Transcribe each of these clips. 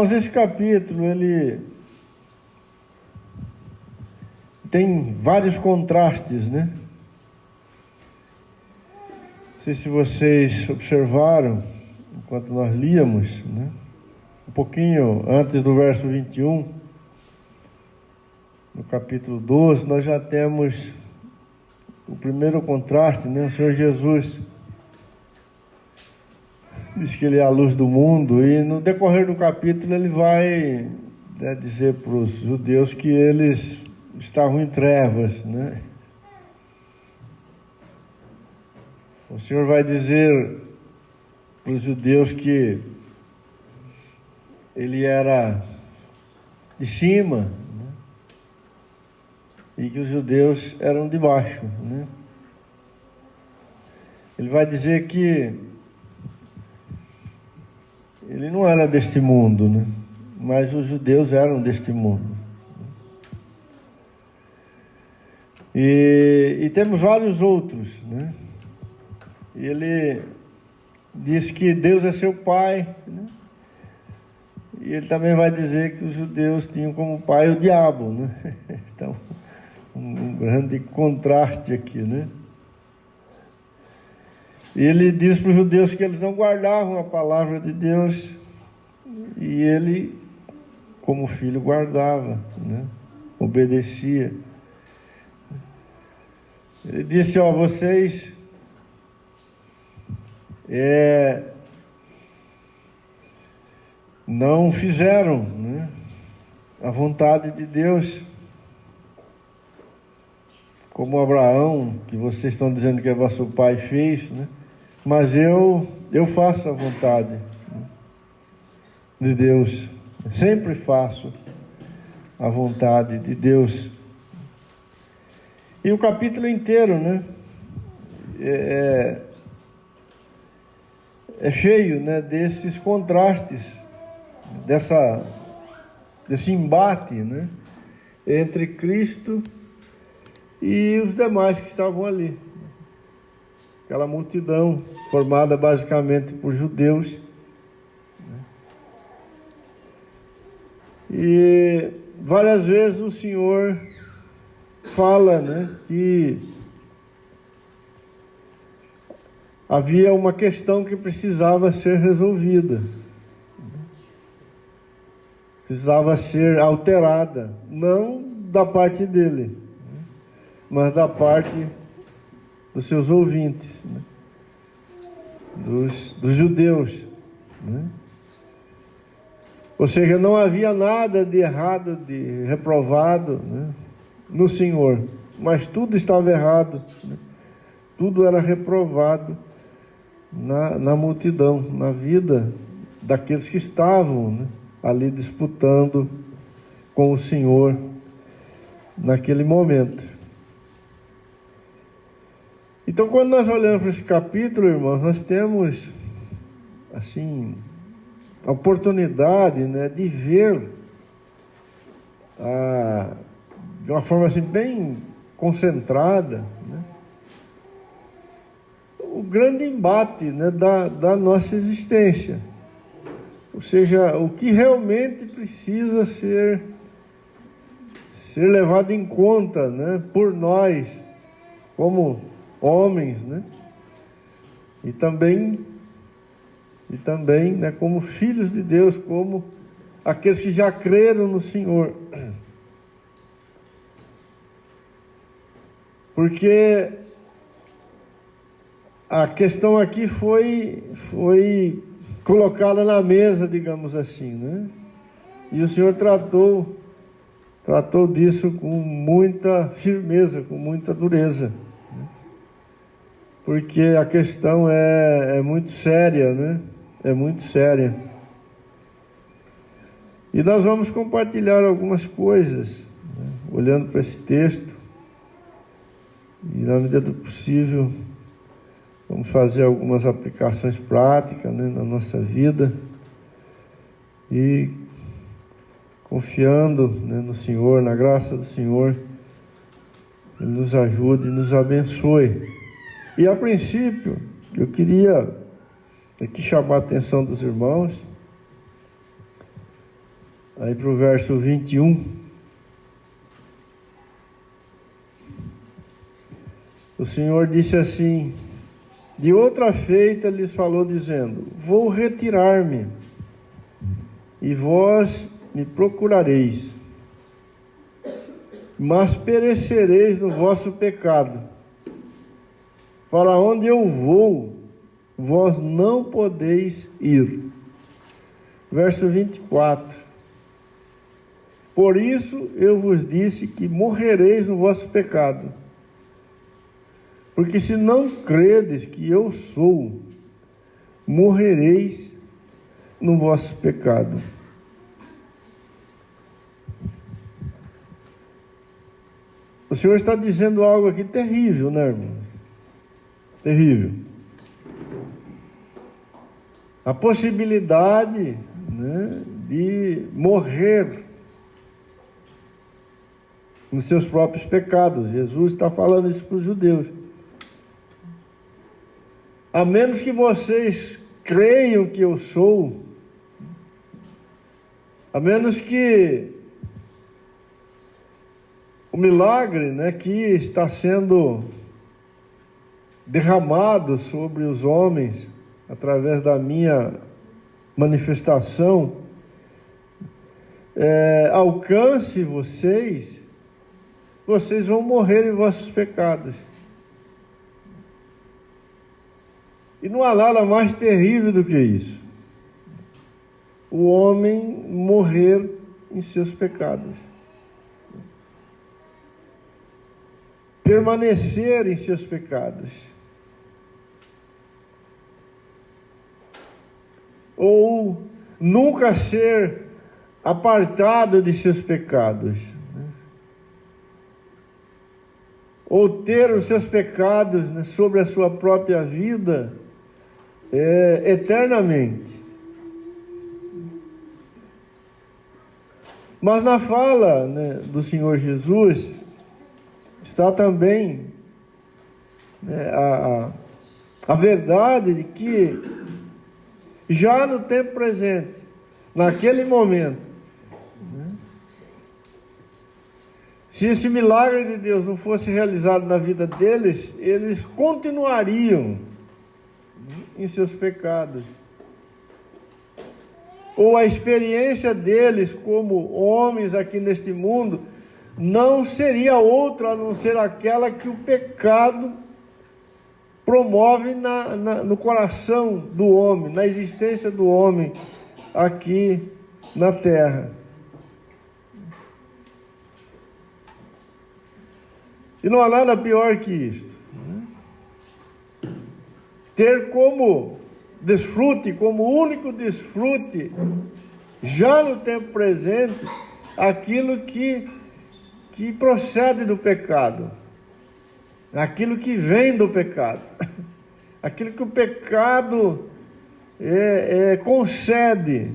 Irmãos, esse capítulo, ele tem vários contrastes, né? Não sei se vocês observaram, enquanto nós líamos, né? Um pouquinho antes do verso 21, no capítulo 12, nós já temos o primeiro contraste, né? O Senhor Jesus diz que Ele é a luz do mundo, e no decorrer do capítulo Ele vai, né, dizer para os judeus que eles estavam em trevas, né? O Senhor vai dizer para os judeus que Ele era de cima, né? E que os judeus eram de baixo, né? Ele vai dizer que Ele não era deste mundo, né? Mas os judeus eram deste mundo. E temos vários outros, né? Ele diz que Deus é seu pai, né? E ele também vai dizer que os judeus tinham como pai o diabo, né? Então, um grande contraste aqui, né? E ele diz para os judeus que eles não guardavam a palavra de Deus, e ele, como filho, guardava, né? Obedecia. Ele disse, vocês não fizeram, né, a vontade de Deus, como Abraão, que vocês estão dizendo que é vosso pai, fez, né? Mas eu faço a vontade, né, de Deus. Sempre faço a vontade de Deus. E o capítulo inteiro, né, é cheio, né, desses contrastes, desse embate, né, entre Cristo e os demais que estavam ali. Aquela multidão formada basicamente por judeus, né? E várias vezes o Senhor fala, né, que havia uma questão que precisava ser resolvida, precisava ser alterada, não da parte dele, mas da parte dos seus ouvintes, né? dos judeus, né? Ou seja, não havia nada de errado, de reprovado, né, no Senhor, mas tudo estava errado, né? Tudo era reprovado na multidão, na vida daqueles que estavam, né, ali disputando com o Senhor naquele momento. Então, quando nós olhamos para esse capítulo, irmãos, nós temos, assim, a oportunidade, né, de ver de uma forma assim, bem concentrada, né, o grande embate, né, da nossa existência. Ou seja, o que realmente precisa ser levado em conta, né, por nós, como homens, né, e também, né, como filhos de Deus, como aqueles que já creram no Senhor. Porque a questão aqui foi colocada na mesa, digamos assim, né? E o Senhor tratou disso com muita firmeza, com muita dureza, né? Porque a questão é muito séria, né? É muito séria. E nós vamos compartilhar algumas coisas, né, olhando para esse texto, e na medida do possível vamos fazer algumas aplicações práticas, né, na nossa vida, e confiando, né, no Senhor, na graça do Senhor, Ele nos ajude e nos abençoe. E a princípio, eu queria aqui chamar a atenção dos irmãos Aí para o verso 21. O Senhor disse assim: de outra feita lhes falou, dizendo: vou retirar-me, e vós me procurareis, mas perecereis no vosso pecado. Para onde eu vou, vós não podeis ir. Verso 24. Por isso eu vos disse que morrereis no vosso pecado. Porque se não credes que eu sou, morrereis no vosso pecado. O Senhor está dizendo algo aqui terrível, né, irmão? Terrível. A possibilidade, né, de morrer nos seus próprios pecados. Jesus está falando isso para os judeus. A menos que vocês creiam que eu sou, a menos que o milagre, né, que está sendo derramado sobre os homens através da minha manifestação, alcance vocês vão morrer em vossos pecados. E não há nada mais terrível do que isso. O homem morrer em seus pecados. Permanecer em seus pecados. Ou nunca ser apartado de seus pecados. Ou ter os seus pecados, né, sobre a sua própria vida eternamente. Mas na fala, né, do Senhor Jesus está também, né, a verdade de que já no tempo presente, naquele momento, né, se esse milagre de Deus não fosse realizado na vida deles, eles continuariam em seus pecados. Ou a experiência deles como homens aqui neste mundo não seria outra a não ser aquela que o pecado promove no coração do homem, na existência do homem aqui na terra. E não há nada pior que isto. Ter como desfrute, como único desfrute, já no tempo presente, aquilo que procede do pecado, aquilo que vem do pecado, aquilo que o pecado concede.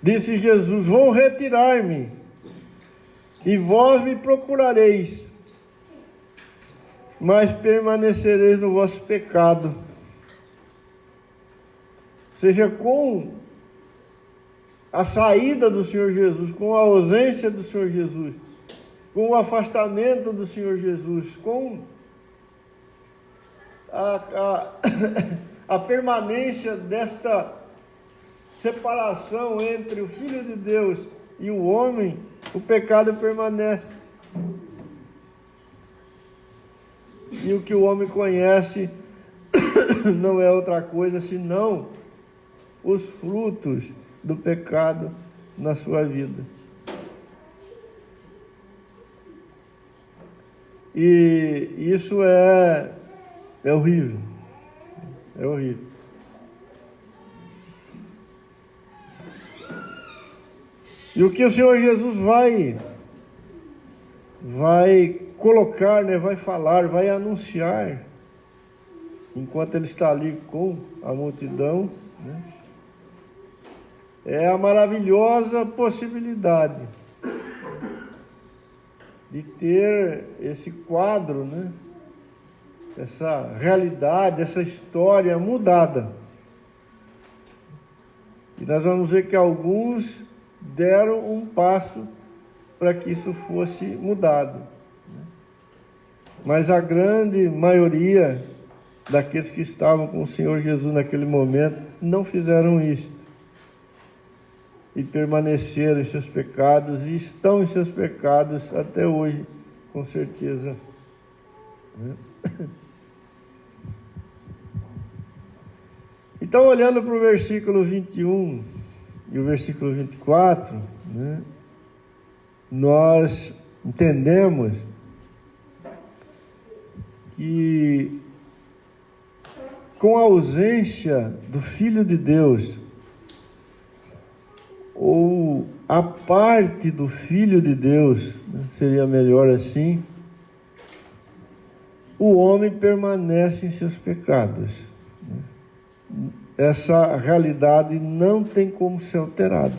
Disse Jesus: vou retirar-me, e vós me procurareis, mas permanecereis no vosso pecado. Ou seja, com a saída do Senhor Jesus, com a ausência do Senhor Jesus, com o afastamento do Senhor Jesus, com a permanência desta separação entre o Filho de Deus e o homem, o pecado permanece. E o que o homem conhece não é outra coisa senão os frutos do pecado na sua vida. E isso é horrível. É horrível. E o que o Senhor Jesus vai colocar, né, vai falar, vai anunciar, enquanto ele está ali com a multidão, né, é a maravilhosa possibilidade de ter esse quadro, né, essa realidade, essa história mudada. E nós vamos ver que alguns deram um passo para que isso fosse mudado. Mas a grande maioria daqueles que estavam com o Senhor Jesus naquele momento não fizeram isto. E permaneceram em seus pecados e estão em seus pecados até hoje, com certeza. Então, olhando para o versículo 21 e o versículo 24, né, nós entendemos que com a ausência do Filho de Deus, ou a parte do Filho de Deus, né, seria melhor assim, o homem permanece em seus pecados. Essa realidade não tem como ser alterada.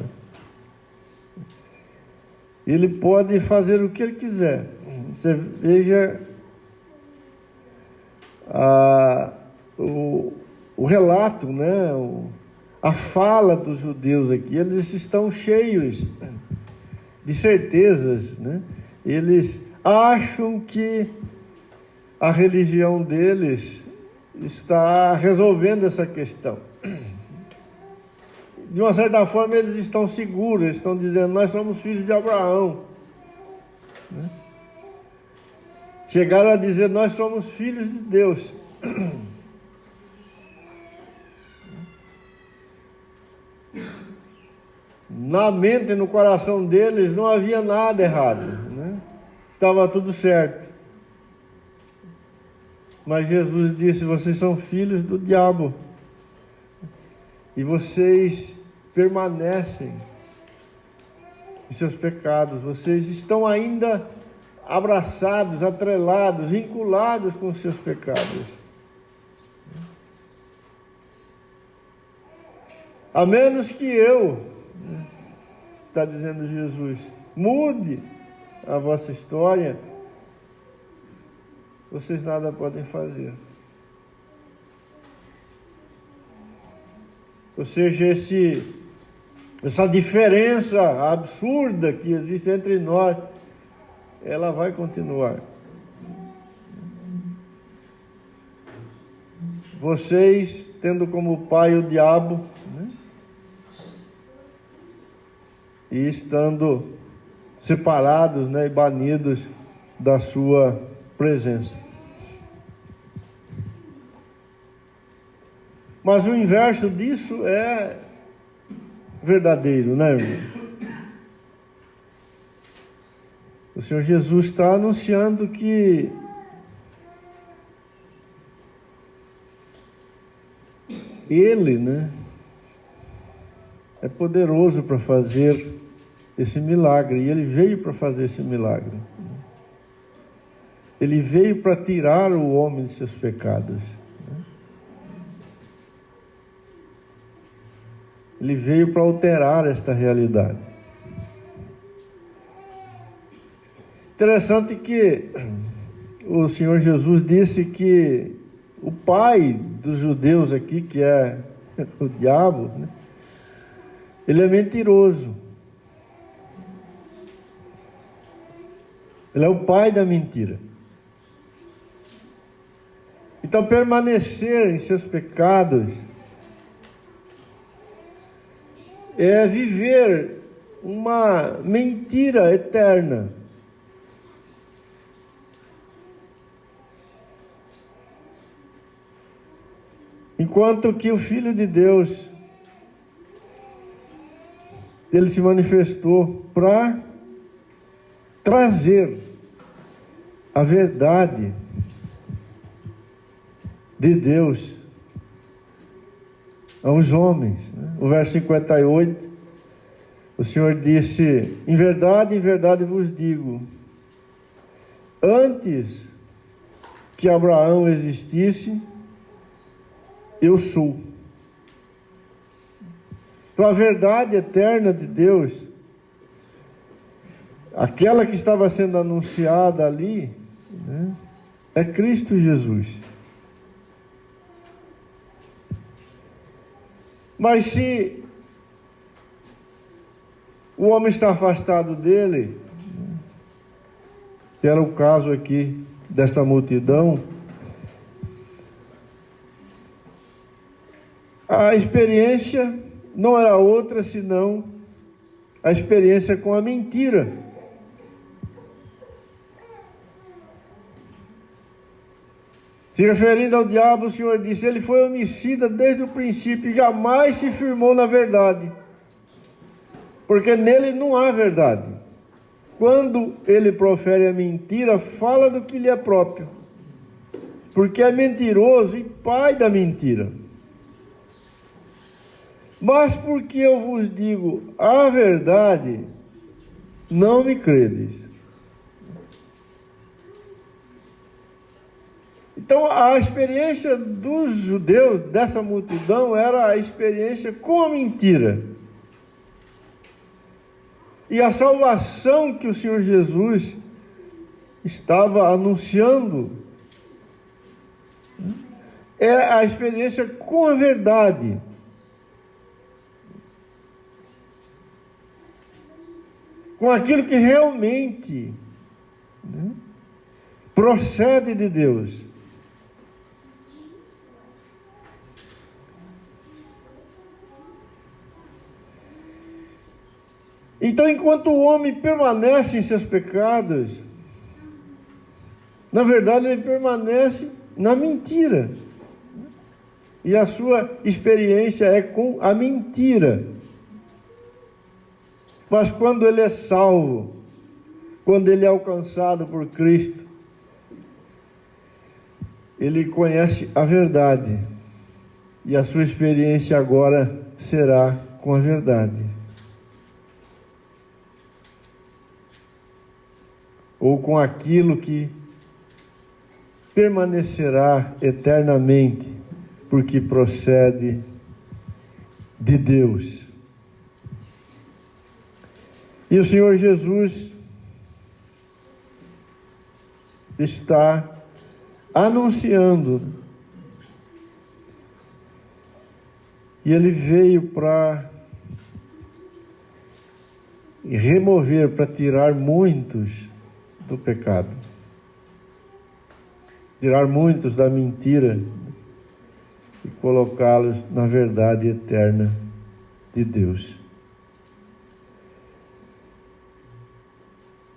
Ele pode fazer o que ele quiser. Você veja o relato, né? A fala dos judeus aqui. Eles estão cheios de certezas, né? Eles acham que a religião deles está resolvendo essa questão. De uma certa forma, eles estão seguros, eles estão dizendo: nós somos filhos de Abraão. Né? Chegaram a dizer: nós somos filhos de Deus. Na mente e no coração deles não havia nada errado, né? Estava tudo certo. Mas Jesus disse: vocês são filhos do diabo. E vocês permanecem em seus pecados. Vocês estão ainda abraçados, atrelados, vinculados com os seus pecados. A menos que eu, está dizendo Jesus, mude a vossa história, vocês nada podem fazer. Ou seja, essa diferença absurda que existe entre nós, ela vai continuar. Vocês, tendo como pai o diabo, né? E estando separados, né, e banidos da sua presença. Mas o inverso disso é verdadeiro, né, irmão? O Senhor Jesus está anunciando que Ele, né, é poderoso para fazer esse milagre. E Ele veio para fazer esse milagre. Ele veio para tirar o homem de seus pecados. Ele veio para alterar esta realidade. Interessante que o Senhor Jesus disse que o pai dos judeus aqui, que é o diabo, né, ele é mentiroso. Ele é o pai da mentira. Então, permanecer em seus pecados é viver uma mentira eterna. Enquanto que o Filho de Deus, ele se manifestou para trazer a verdade de Deus aos homens. O verso 58, o Senhor disse: em verdade vos digo, antes que Abraão existisse, eu sou. Então a verdade eterna de Deus, aquela que estava sendo anunciada ali, né, é Cristo Jesus. Mas se o homem está afastado dele, que era o caso aqui desta multidão, a experiência não era outra senão a experiência com a mentira. Se referindo ao diabo, o Senhor disse: ele foi homicida desde o princípio e jamais se firmou na verdade, porque nele não há verdade. Quando ele profere a mentira, fala do que lhe é próprio, porque é mentiroso e pai da mentira. Mas porque eu vos digo a verdade, não me credes. Então, a experiência dos judeus, dessa multidão, era a experiência com a mentira. E a salvação que o Senhor Jesus estava anunciando é a experiência com a verdade. Com aquilo que realmente procede de Deus. Então, enquanto o homem permanece em seus pecados, na verdade ele permanece na mentira. E a sua experiência é com a mentira. Mas quando ele é salvo, quando ele é alcançado por Cristo, ele conhece a verdade. E a sua experiência agora será com a verdade. Ou com aquilo que permanecerá eternamente, porque procede de Deus. E o Senhor Jesus está anunciando, e Ele veio para remover, para tirar muitos do pecado, tirar muitos da mentira e colocá-los na verdade eterna de Deus.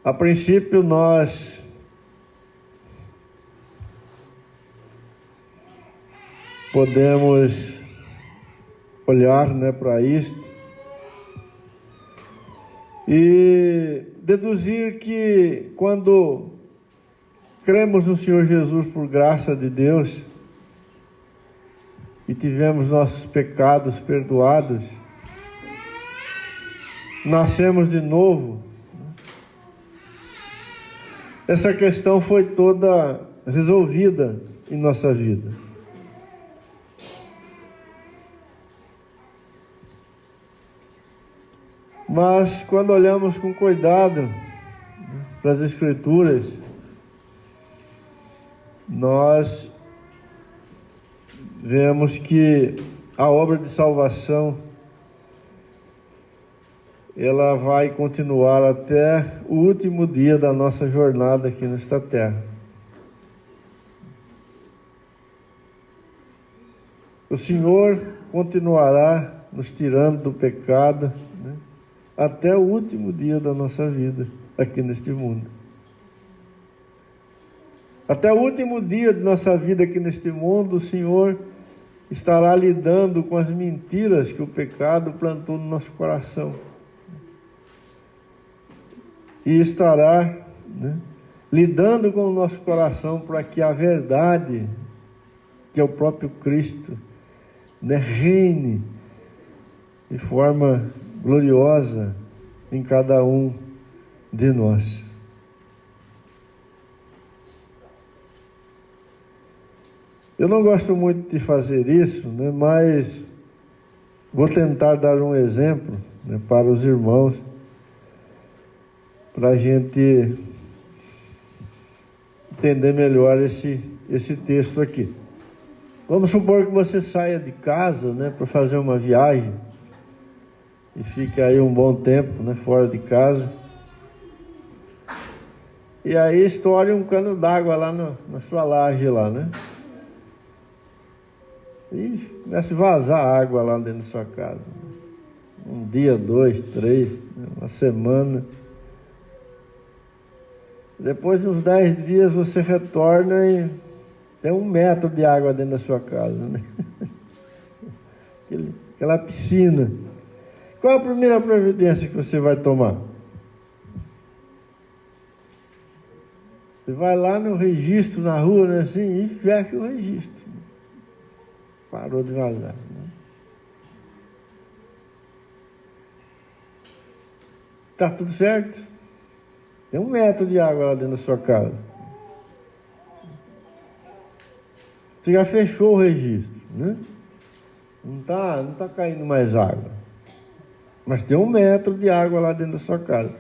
A princípio nós podemos olhar, para isto e deduzir que quando cremos no Senhor Jesus por graça de Deus e tivemos nossos pecados perdoados, nascemos de novo. Essa questão foi toda resolvida em nossa vida. Mas quando olhamos com cuidado para as Escrituras, nós vemos que a obra de salvação ela vai continuar até o último dia da nossa jornada aqui nesta terra. O Senhor continuará nos tirando do pecado, até o último dia da nossa vida aqui neste mundo. Até o último dia de nossa vida aqui neste mundo, o Senhor estará lidando com as mentiras que o pecado plantou no nosso coração. E estará lidando com o nosso coração para que a verdade, que é o próprio Cristo, reine de forma gloriosa em cada um de nós. Eu não gosto muito de fazer isso, mas vou tentar dar um exemplo para os irmãos, para a gente entender melhor esse texto aqui. Vamos supor que você saia de casa, né, para fazer uma viagem e fique aí um bom tempo, né, fora de casa. E aí estoure um cano d'água lá na sua laje lá, né? E começa a vazar água lá dentro da sua casa. Um dia, 2, 3, né, uma semana. Depois de uns 10 dias você retorna e tem 1 metro de água dentro da sua casa, né? Aquela piscina. Qual a primeira providência que você vai tomar? Você vai lá no registro, na rua, né, assim, e fecha o registro. Parou de vazar, né? Tá tudo certo? Tem 1 metro de água lá dentro da sua casa. Você já fechou o registro, né? Não tá caindo mais água. Mas tem 1 metro de água lá dentro da sua casa.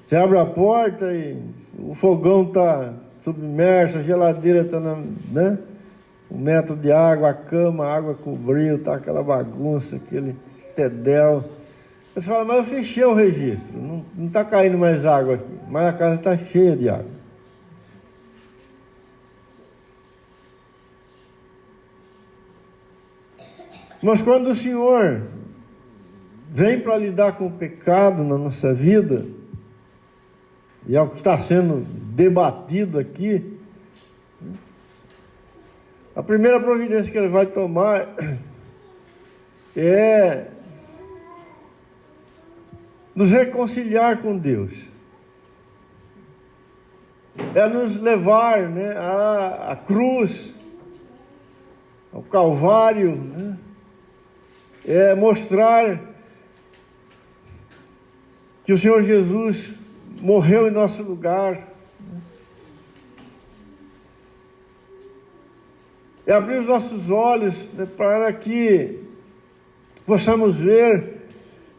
Você abre a porta e o fogão está submerso, a geladeira está, né? 1 metro de água, a cama, a água cobriu, está aquela bagunça, aquele tedel. Você fala, mas eu fechei o registro, não está caindo mais água aqui, mas a casa está cheia de água. Mas quando o Senhor vem para lidar com o pecado na nossa vida, e é o que está sendo debatido aqui, a primeira providência que ele vai tomar é nos reconciliar com Deus, é nos levar, né, à cruz, ao Calvário, né? É mostrar que o Senhor Jesus morreu em nosso lugar, é abrir os nossos olhos, né, para que possamos ver,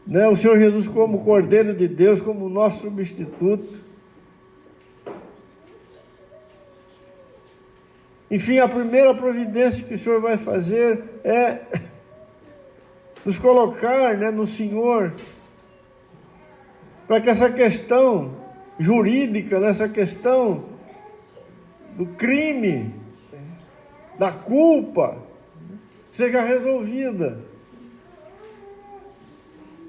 né, o Senhor Jesus como Cordeiro de Deus, como nosso substituto. Enfim, a primeira providência que o Senhor vai fazer é nos colocar, né, no Senhor, para que essa questão jurídica, essa questão do crime, da culpa, seja resolvida.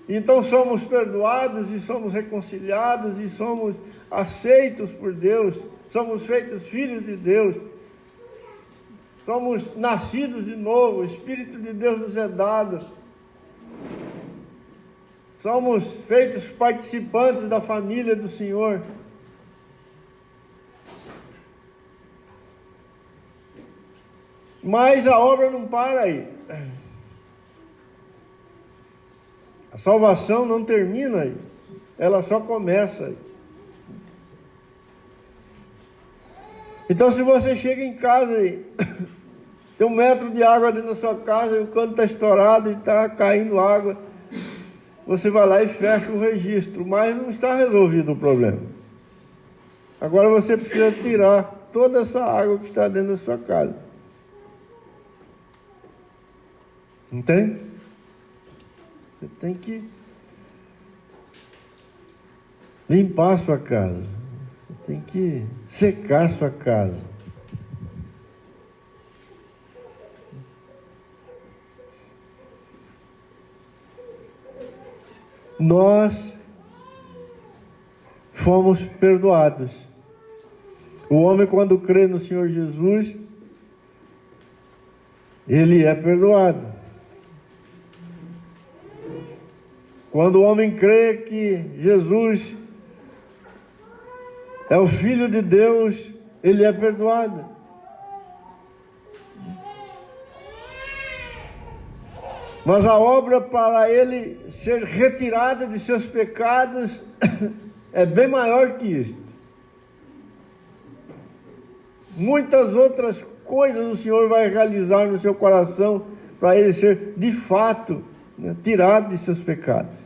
Então somos perdoados e somos reconciliados e somos aceitos por Deus, somos feitos filhos de Deus, somos nascidos de novo, o Espírito de Deus nos é dado. Somos feitos participantes da família do Senhor. Mas a obra não para aí. A salvação não termina aí. Ela só começa aí. Então, se você chega em casa aí, tem 1 metro de água dentro da sua casa e o cano está estourado e está caindo água, você vai lá e fecha o registro, mas não está resolvido o problema. Agora você precisa tirar toda essa água que está dentro da sua casa. Entende? Você tem que limpar a sua casa. Você tem que secar a sua casa. Nós fomos perdoados. O homem, quando crê no Senhor Jesus, ele é perdoado. Quando o homem crê que Jesus é o Filho de Deus, ele é perdoado. Mas a obra para ele ser retirada de seus pecados é bem maior que isto. Muitas outras coisas o Senhor vai realizar no seu coração para ele ser de fato, né, tirado de seus pecados.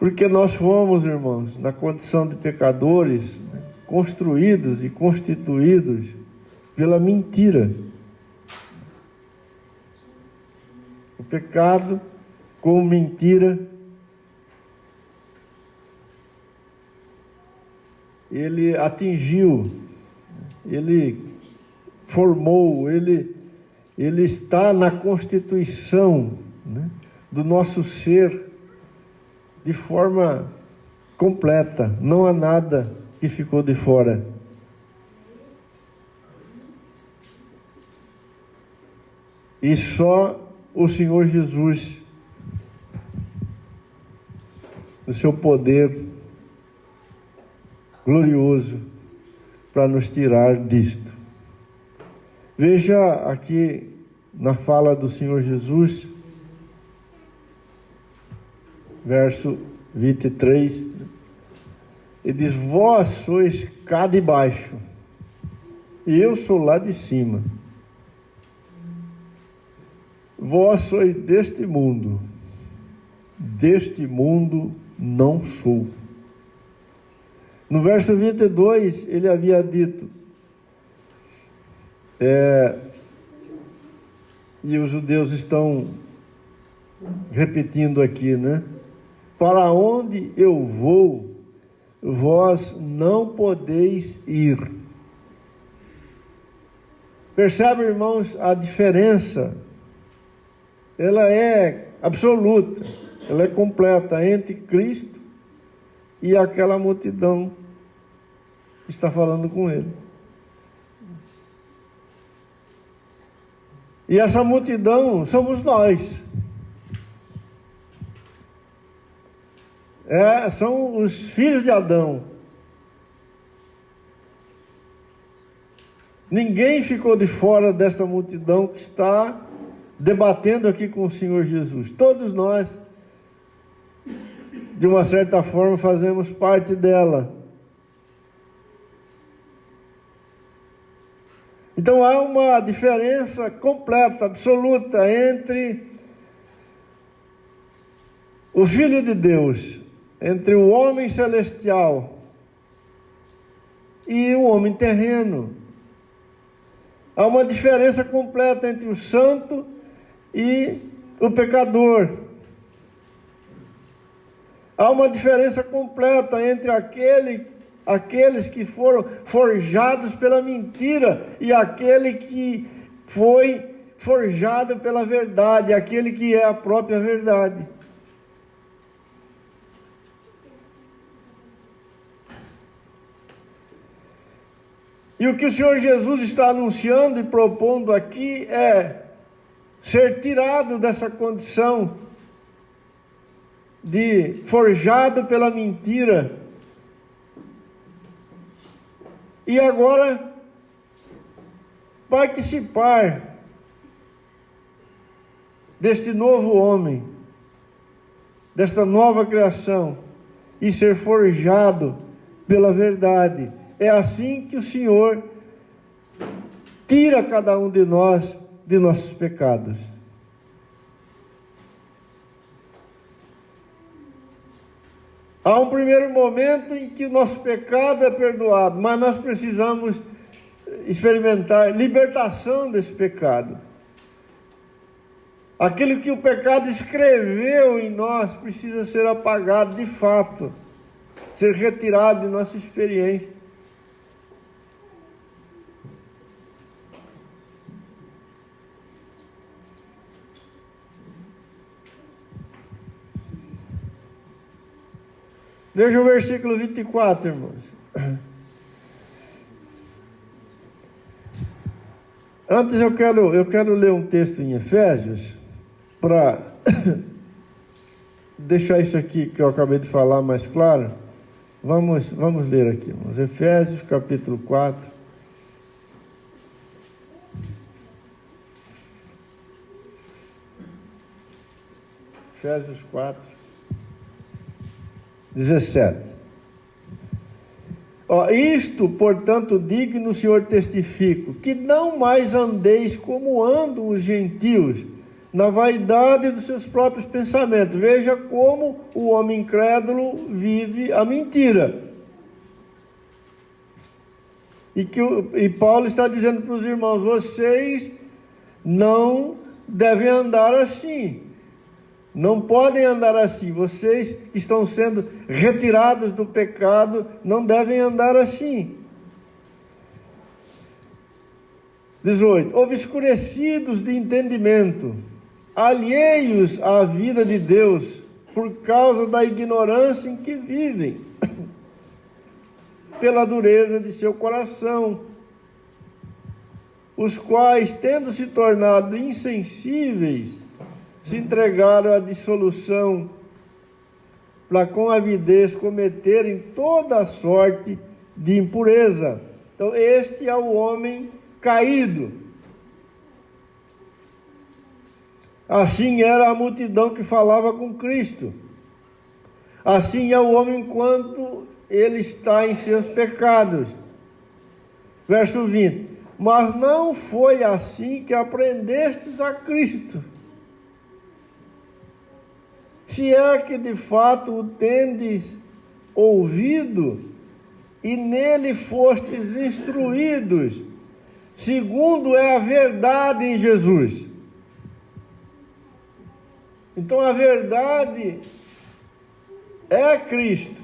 Porque nós fomos, irmãos, na condição de pecadores, né, construídos e constituídos pela mentira. O pecado, como mentira, ele atingiu, ele formou, ele está na constituição, né, do nosso ser de forma completa. Não há nada que ficou de fora. E só o Senhor Jesus, o seu poder glorioso, para nos tirar disto. Veja aqui na fala do Senhor Jesus, verso 23, ele diz: vós sois cá de baixo, e eu sou lá de cima. Vós sois deste mundo não sou. No verso 22, ele havia dito, e os judeus estão repetindo aqui, né? Para onde eu vou, vós não podeis ir. Percebe, irmãos, a diferença? Ela é absoluta, ela é completa entre Cristo e aquela multidão que está falando com ele. E essa multidão somos nós. São os filhos de Adão. Ninguém ficou de fora desta multidão que está debatendo aqui com o Senhor Jesus. Todos nós, de uma certa forma, fazemos parte dela. Então há uma diferença completa, absoluta, entre o Filho de Deus, entre o homem celestial e o homem terreno. Há uma diferença completa entre o santo e o pecador. Há uma diferença completa entre aqueles que foram forjados pela mentira e aquele que foi forjado pela verdade, aquele que é a própria verdade. E o que o Senhor Jesus está anunciando e propondo aqui é ser tirado dessa condição de forjado pela mentira e agora participar deste novo homem, desta nova criação e ser forjado pela verdade. É assim que o Senhor tira cada um de nós de nossos pecados. Há um primeiro momento em que o nosso pecado é perdoado, mas nós precisamos experimentar libertação desse pecado. Aquilo que o pecado escreveu em nós precisa ser apagado de fato, ser retirado de nossa experiência. Veja o versículo 24, irmãos. Antes eu quero ler um texto em Efésios, para deixar isso aqui que eu acabei de falar mais claro. Vamos ler aqui, irmãos. Efésios capítulo 4. Efésios 4. 17. Isto, portanto, digo no Senhor testifico, que não mais andeis como andam os gentios, na vaidade dos seus próprios pensamentos. Veja como o homem incrédulo vive a mentira. E Paulo está dizendo para os irmãos: vocês não devem andar assim. Não podem andar assim. Vocês estão sendo retirados do pecado, não devem andar assim. 18. Obscurecidos de entendimento, alheios à vida de Deus, por causa da ignorância em que vivem, pela dureza de seu coração, os quais, tendo se tornado insensíveis, se entregaram à dissolução, para com avidez cometerem toda a sorte de impureza. Então, este é o homem caído. Assim era a multidão que falava com Cristo. Assim é o homem enquanto ele está em seus pecados. Verso 20. Mas não foi assim que aprendestes a Cristo. Se é que de fato o tendes ouvido e nele fostes instruídos, segundo é a verdade em Jesus. Então a verdade é Cristo.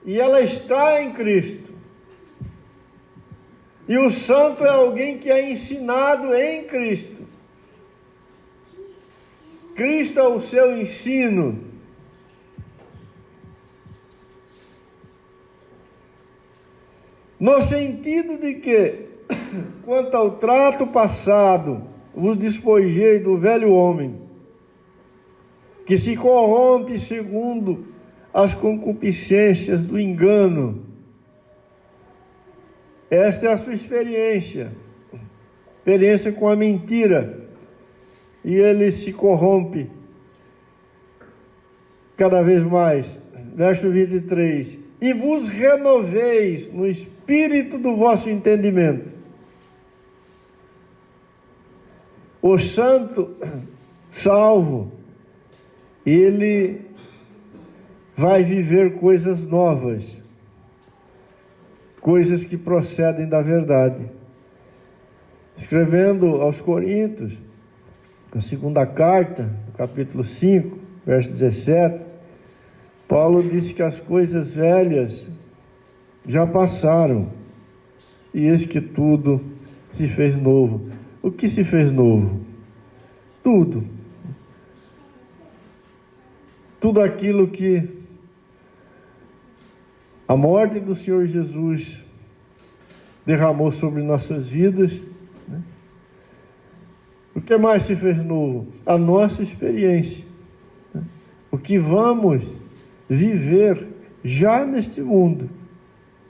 E ela está em Cristo. E o santo é alguém que é ensinado em Cristo. Cristo é o seu ensino. No sentido de que, quanto ao trato passado, vos despojei do velho homem, que se corrompe segundo as concupiscências do engano. Esta é a sua experiência com a mentira. E ele se corrompe cada vez mais. Verso 23. E vos renoveis no espírito do vosso entendimento. O santo salvo, ele vai viver coisas novas, coisas que procedem da verdade. Escrevendo aos Coríntios, na segunda carta, no capítulo 5, verso 17, Paulo disse que as coisas velhas já passaram, e eis que tudo se fez novo. O que se fez novo? Tudo. Tudo aquilo que a morte do Senhor Jesus derramou sobre nossas vidas, né? O que mais se fez novo? A nossa experiência, né? O que vamos viver já neste mundo,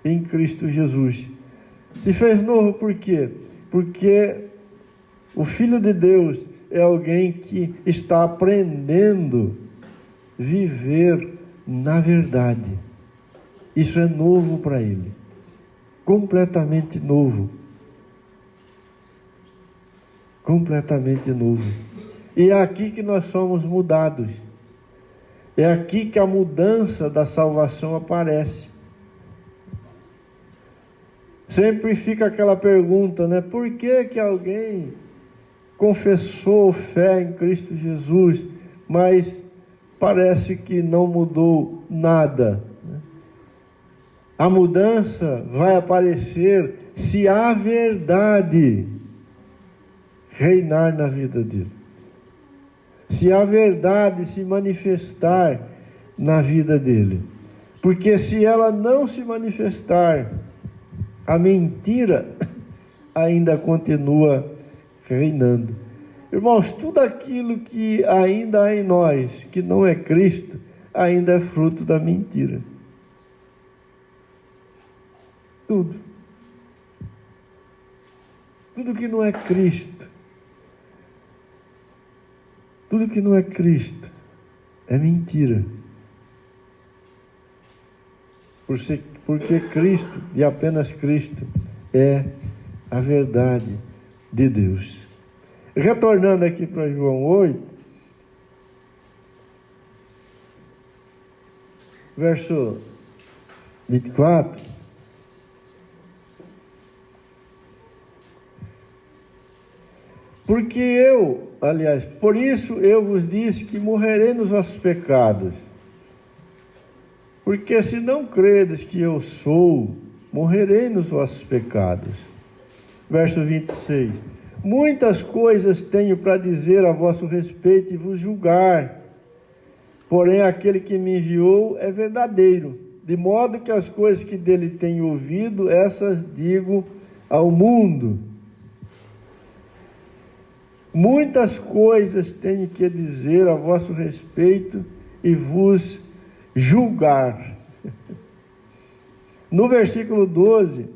em Cristo Jesus. Se fez novo por quê? Porque o Filho de Deus é alguém que está aprendendo a viver na verdade. Isso é novo para ele, completamente novo. Completamente novo. E é aqui que nós somos mudados. É aqui que a mudança da salvação aparece. Sempre fica aquela pergunta, né? Por que alguém confessou fé em Cristo Jesus, mas parece que não mudou nada? A mudança vai aparecer se a verdade reinar na vida dele. Se a verdade se manifestar na vida dele. Porque se ela não se manifestar, a mentira ainda continua reinando. Irmãos, tudo aquilo que ainda há em nós, que não é Cristo, ainda é fruto da mentira. Tudo. Tudo que não é Cristo. Tudo que não é Cristo é mentira. Porque Cristo, e apenas Cristo, é a verdade de Deus. Retornando aqui para João 8, verso 24. Por isso eu vos disse que morrerei nos vossos pecados. Porque se não credes que eu sou, morrerei nos vossos pecados. Verso 26. Muitas coisas tenho para dizer a vosso respeito e vos julgar. Porém, aquele que me enviou é verdadeiro, de modo que as coisas que dele tenho ouvido, essas digo ao mundo. Muitas coisas tenho que dizer a vosso respeito e vos julgar. No versículo 12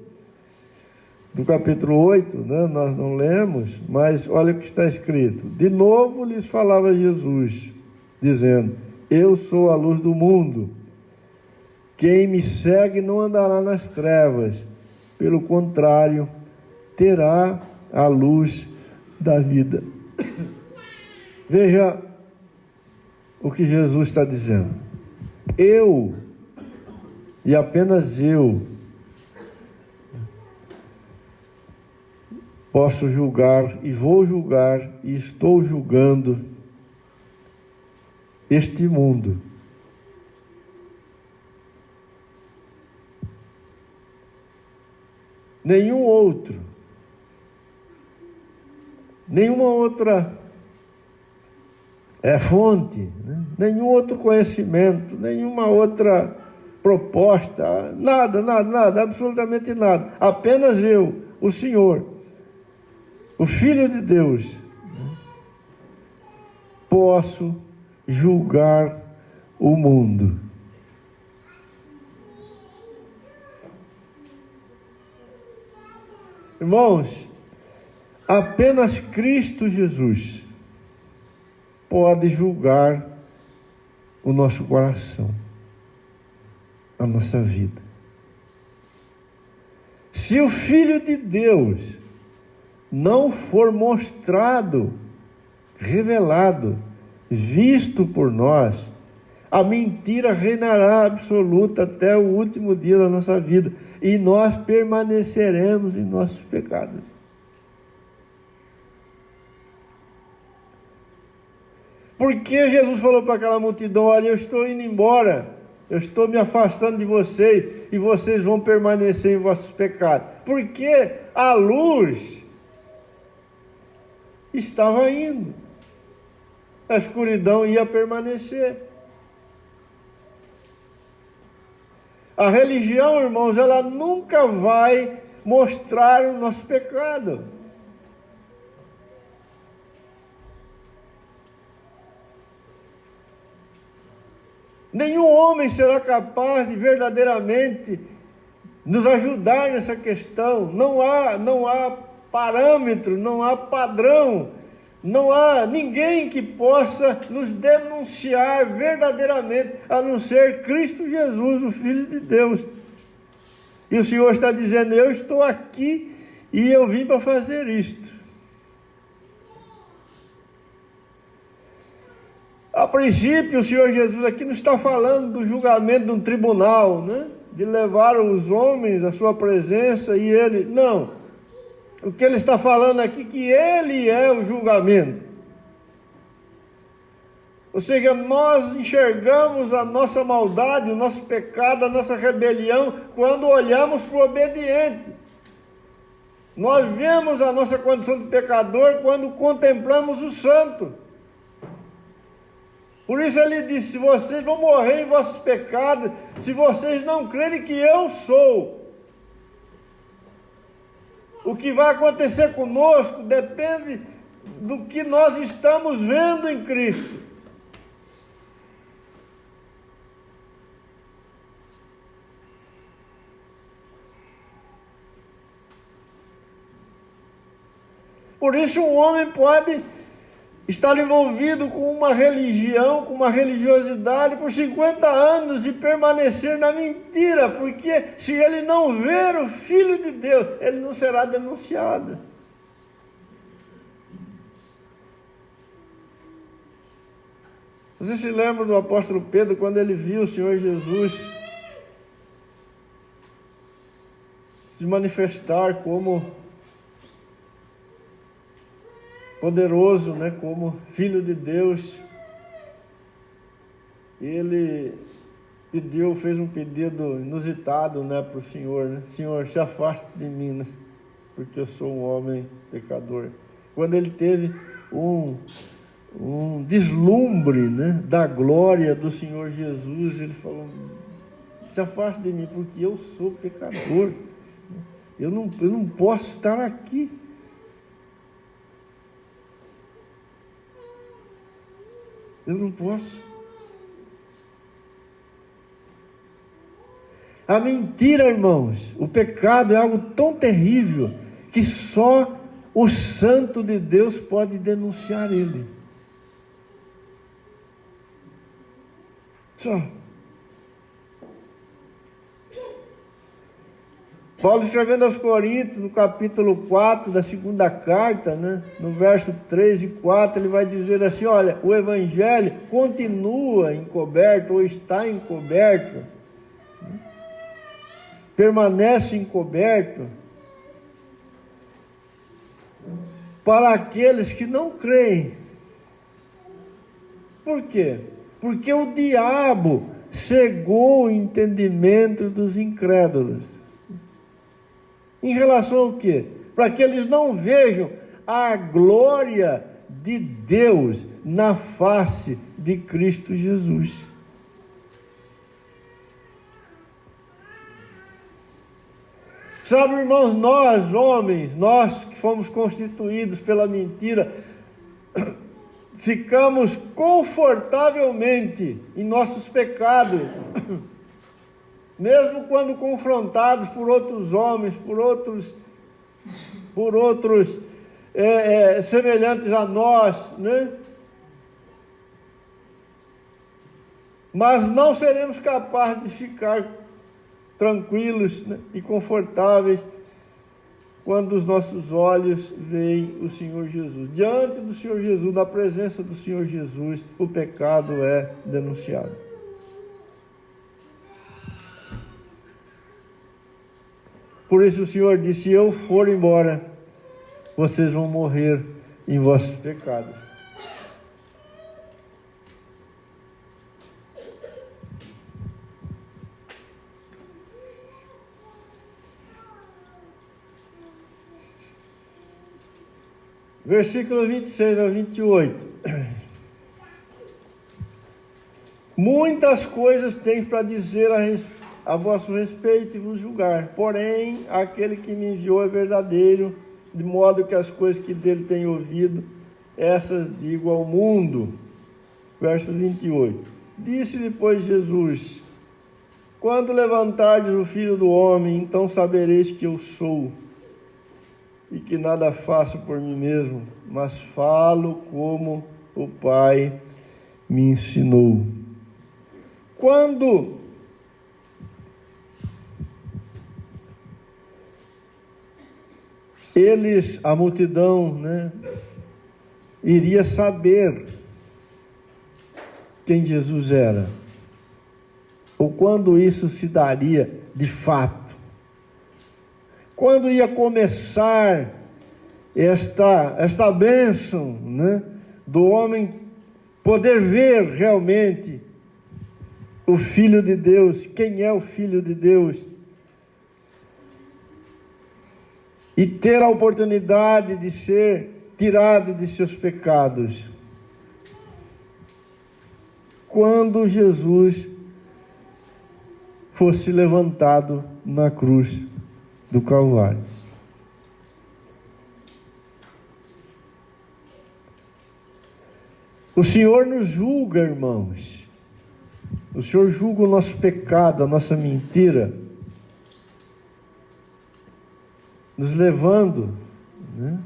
do capítulo 8, nós não lemos, mas olha o que está escrito. De novo lhes falava Jesus, dizendo: eu sou a luz do mundo. Quem me segue não andará nas trevas, pelo contrário, terá a luz da vida. Veja o que Jesus está dizendo. Eu, e apenas eu, posso julgar e vou julgar e estou julgando este mundo. Nenhum outro, nenhuma outra fonte, nenhum outro conhecimento, nenhuma outra proposta, nada, absolutamente nada. Apenas eu, o Senhor, o Filho de Deus, posso julgar o mundo. Irmãos, apenas Cristo Jesus pode julgar o nosso coração, a nossa vida. Se o Filho de Deus não for mostrado, revelado, visto por nós, a mentira reinará absoluta até o último dia da nossa vida, e nós permaneceremos em nossos pecados. Porque Jesus falou para aquela multidão: olha, eu estou indo embora, eu estou me afastando de vocês, e vocês vão permanecer em vossos pecados. Porque a luz estava indo, a escuridão ia permanecer. A religião, irmãos, ela nunca vai mostrar o nosso pecado. Nenhum homem será capaz de verdadeiramente nos ajudar nessa questão. Não há parâmetro, não há padrão, não há ninguém que possa nos denunciar verdadeiramente, a não ser Cristo Jesus, o Filho de Deus. E o Senhor está dizendo: eu estou aqui e eu vim para fazer isto. A princípio, o Senhor Jesus aqui não está falando do julgamento de um tribunal, de levar os homens à sua presença e ele... Não. O que ele está falando aqui é que ele é o julgamento. Ou seja, nós enxergamos a nossa maldade, o nosso pecado, a nossa rebelião, quando olhamos para o obediente. Nós vemos a nossa condição de pecador quando contemplamos o santo. Por isso ele disse: vocês vão morrer em vossos pecados, se vocês não crerem que eu sou. O que vai acontecer conosco depende do que nós estamos vendo em Cristo. Por isso um homem pode estar envolvido com uma religião, com uma religiosidade por 50 anos e permanecer na mentira, porque se ele não ver o Filho de Deus, ele não será denunciado. Você se lembra do apóstolo Pedro, quando ele viu o Senhor Jesus se manifestar como poderoso, né, como Filho de Deus? Ele fez um pedido inusitado, né, para o Senhor, né? Senhor, se afaste de mim, né, porque eu sou um homem pecador. Quando ele teve um deslumbre, né, da glória do Senhor Jesus, ele falou: se afaste de mim, porque eu sou pecador. Eu não posso estar aqui. Eu não posso. A mentira, irmãos, o pecado é algo tão terrível que só o santo de Deus pode denunciar ele. Só. Paulo, escrevendo aos Coríntios, no capítulo 4 da segunda carta, né, no verso 3 e 4, ele vai dizer assim: olha, o evangelho continua encoberto, ou está encoberto, permanece encoberto para aqueles que não creem. Por quê? Porque o diabo cegou o entendimento dos incrédulos. Em relação ao quê? Para que eles não vejam a glória de Deus na face de Cristo Jesus. Sabe, irmãos, nós homens, nós que fomos constituídos pela mentira, ficamos confortavelmente em nossos pecados, mesmo quando confrontados por outros homens, por outros semelhantes a nós, né? Mas não seremos capazes de ficar tranquilos, né, e confortáveis quando os nossos olhos veem o Senhor Jesus. Diante do Senhor Jesus, na presença do Senhor Jesus, o pecado é denunciado. Por isso o Senhor disse: se eu for embora, vocês vão morrer em vossos pecados. Versículo 26 a 28. Muitas coisas tenho para dizer a vosso respeito e vos julgar. Porém, aquele que me enviou é verdadeiro, de modo que as coisas que dele tenho ouvido, essas digo ao mundo. Verso 28. Disse-lhe, pois, Jesus: quando levantardes o Filho do Homem, então sabereis que eu sou, e que nada faço por mim mesmo, mas falo como o Pai me ensinou. Quando a multidão, né, iria saber quem Jesus era, ou quando isso se daria de fato, quando ia começar esta bênção, né, do homem poder ver realmente o Filho de Deus, quem é o Filho de Deus, e ter a oportunidade de ser tirado de seus pecados. Quando Jesus fosse levantado na cruz do Calvário. O Senhor nos julga, irmãos. O Senhor julga o nosso pecado, a nossa mentira, nos levando, né,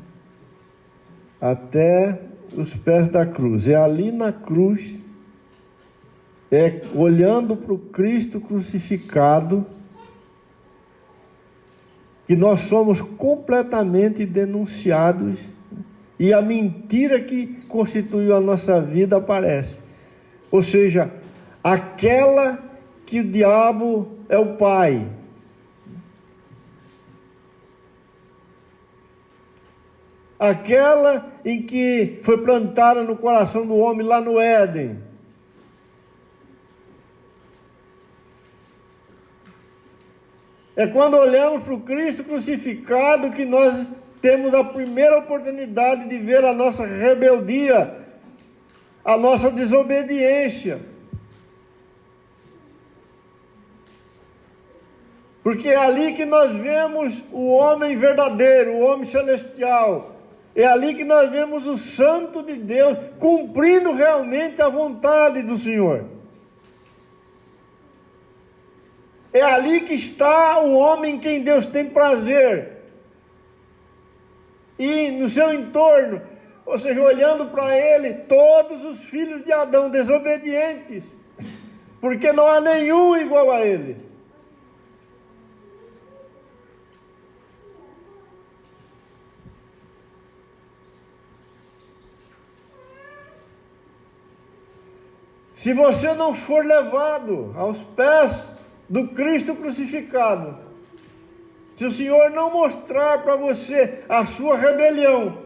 até os pés da cruz. É ali na cruz, olhando para o Cristo crucificado, que nós somos completamente denunciados, e a mentira que constituiu a nossa vida aparece. Ou seja, aquela que o diabo é o pai. Aquela em que foi plantada no coração do homem lá no Éden. É quando olhamos para o Cristo crucificado que nós temos a primeira oportunidade de ver a nossa rebeldia, a nossa desobediência. Porque é ali que nós vemos o homem verdadeiro, o homem celestial. É ali que nós vemos o Santo de Deus cumprindo realmente a vontade do Senhor. É ali que está o homem em quem Deus tem prazer. E no seu entorno, ou seja, olhando para ele, todos os filhos de Adão desobedientes. Porque não há nenhum igual a ele. Se você não for levado aos pés do Cristo crucificado, se o Senhor não mostrar para você a sua rebelião,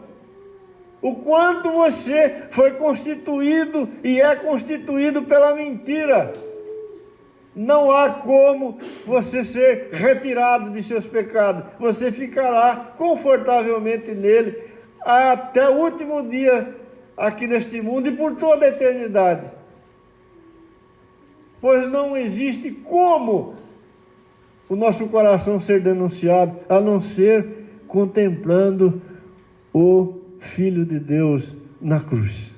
o quanto você foi constituído e é constituído pela mentira, não há como você ser retirado de seus pecados. Você ficará confortavelmente nele até o último dia aqui neste mundo e por toda a eternidade. Pois não existe como o nosso coração ser denunciado, a não ser contemplando o Filho de Deus na cruz.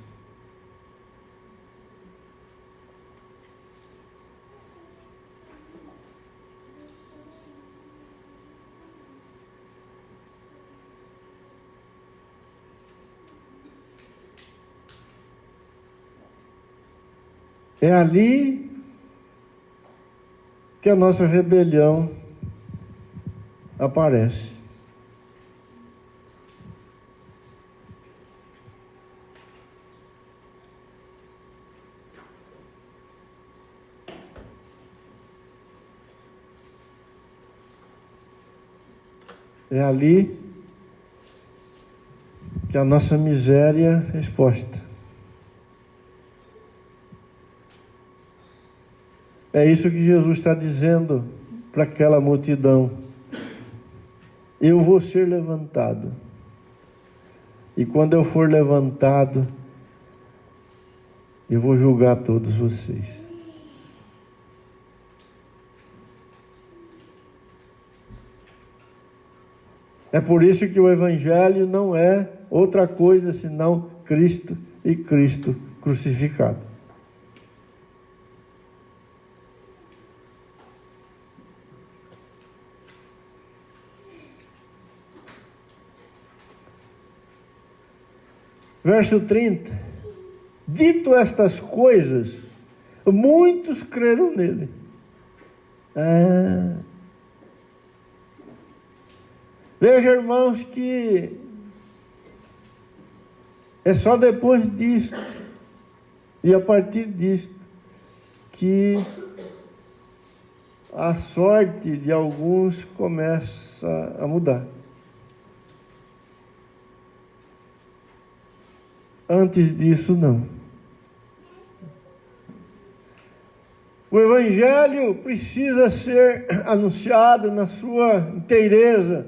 É ali que a nossa rebelião aparece. É ali que a nossa miséria é exposta. É isso que Jesus está dizendo para aquela multidão. Eu vou ser levantado. E quando eu for levantado, eu vou julgar todos vocês. É por isso que o Evangelho não é outra coisa senão Cristo e Cristo crucificado. Verso 30. Dito estas coisas, muitos creram nele. Veja, irmãos, que é só depois disto e a partir disto que a sorte de alguns começa a mudar. Antes disso, não. O Evangelho precisa ser anunciado na sua inteireza.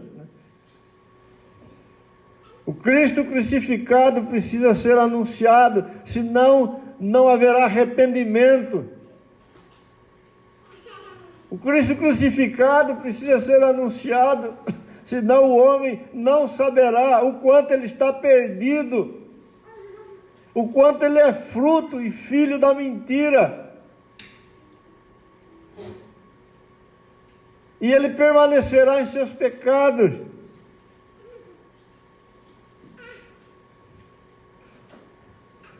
O Cristo crucificado precisa ser anunciado, senão não haverá arrependimento. O Cristo crucificado precisa ser anunciado, senão o homem não saberá o quanto ele está perdido, o quanto ele é fruto e filho da mentira. E ele permanecerá em seus pecados.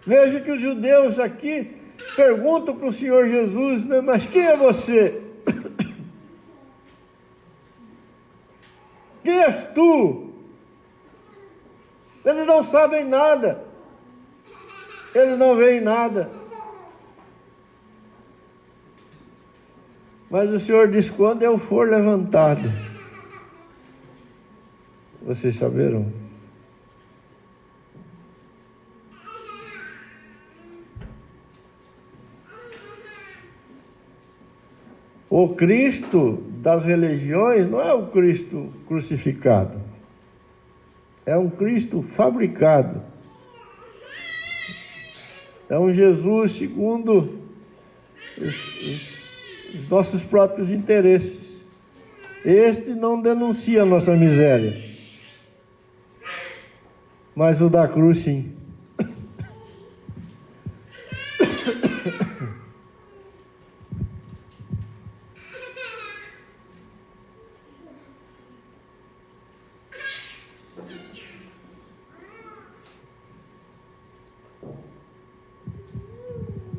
Veja que os judeus aqui perguntam para o Senhor Jesus, né, mas quem é você? Quem és tu? Eles não sabem nada. Eles não veem nada. Mas o Senhor diz: quando eu for levantado, vocês saberão. O Cristo das religiões não é o Cristo crucificado, é um Cristo fabricado, é um Jesus segundo os nossos próprios interesses. Este não denuncia a nossa miséria, mas o da cruz sim.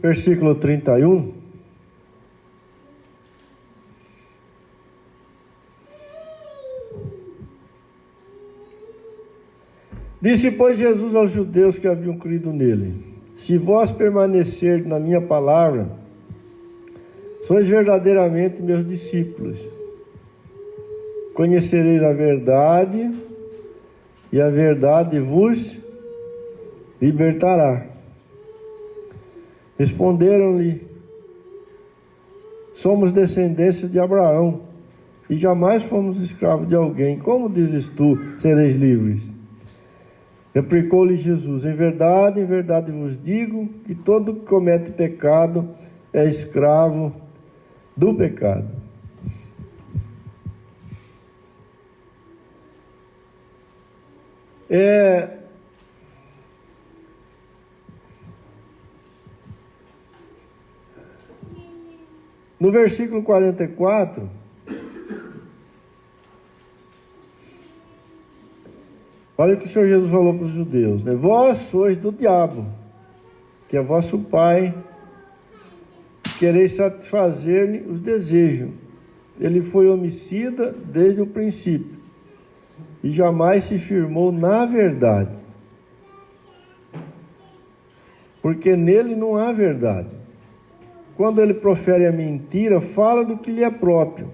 Versículo 31. Disse, pois, Jesus aos judeus que haviam crido nele: se vós permanecerdes na minha palavra, sois verdadeiramente meus discípulos. Conhecereis a verdade, e a verdade vos libertará. Responderam-lhe: somos descendência de Abraão, e jamais fomos escravos de alguém. Como dizes tu, sereis livres? Replicou-lhe Jesus: em verdade vos digo, que todo que comete pecado é escravo do pecado. No versículo 44, olha o que o Senhor Jesus falou para os judeus, né? Vós sois do diabo, que é vosso pai, quereis satisfazer-lhe os desejos. Ele foi homicida desde o princípio, e jamais se firmou na verdade, porque nele não há verdade. Quando ele profere a mentira, fala do que lhe é próprio,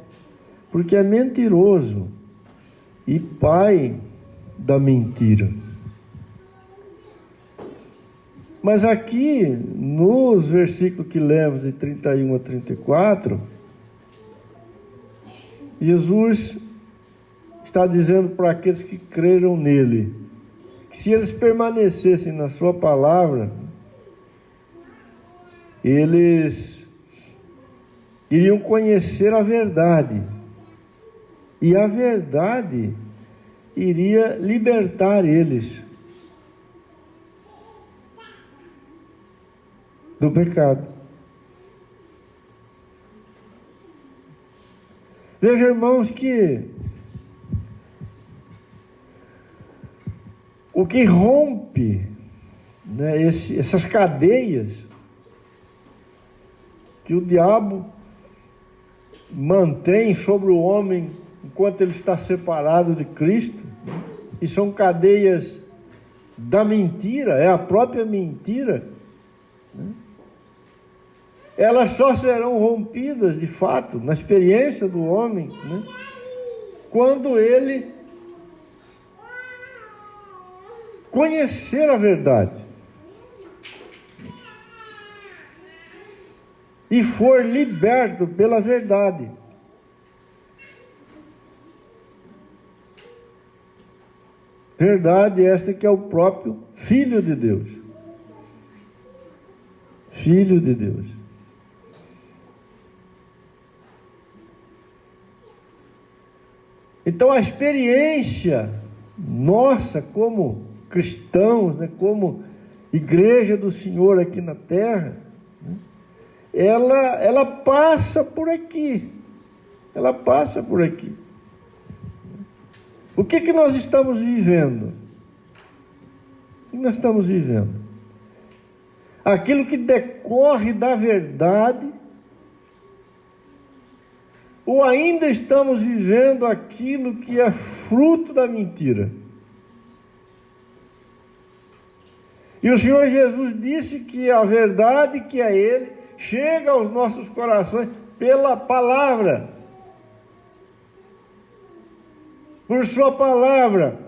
porque é mentiroso e pai da mentira. Mas aqui, nos versículos que lemos de 31 a 34, Jesus está dizendo para aqueles que creram nele, que se eles permanecessem na sua palavra, eles iriam conhecer a verdade, e a verdade iria libertar eles do pecado. Veja, irmãos, que o que rompe, né, essas cadeias que o diabo mantém sobre o homem enquanto ele está separado de Cristo, e são cadeias da mentira, é a própria mentira, né? Elas só serão rompidas de fato na experiência do homem, né, quando ele conhecer a verdade e for liberto pela verdade. Verdade esta que é o próprio Filho de Deus. Filho de Deus. Então a experiência nossa como cristãos, né, como igreja do Senhor aqui na terra, né, ela passa por aqui. Ela passa por aqui. O que nós estamos vivendo? O que nós estamos vivendo? Aquilo que decorre da verdade, ou ainda estamos vivendo aquilo que é fruto da mentira? E o Senhor Jesus disse que a verdade, que é Ele, chega aos nossos corações pela palavra, por sua palavra.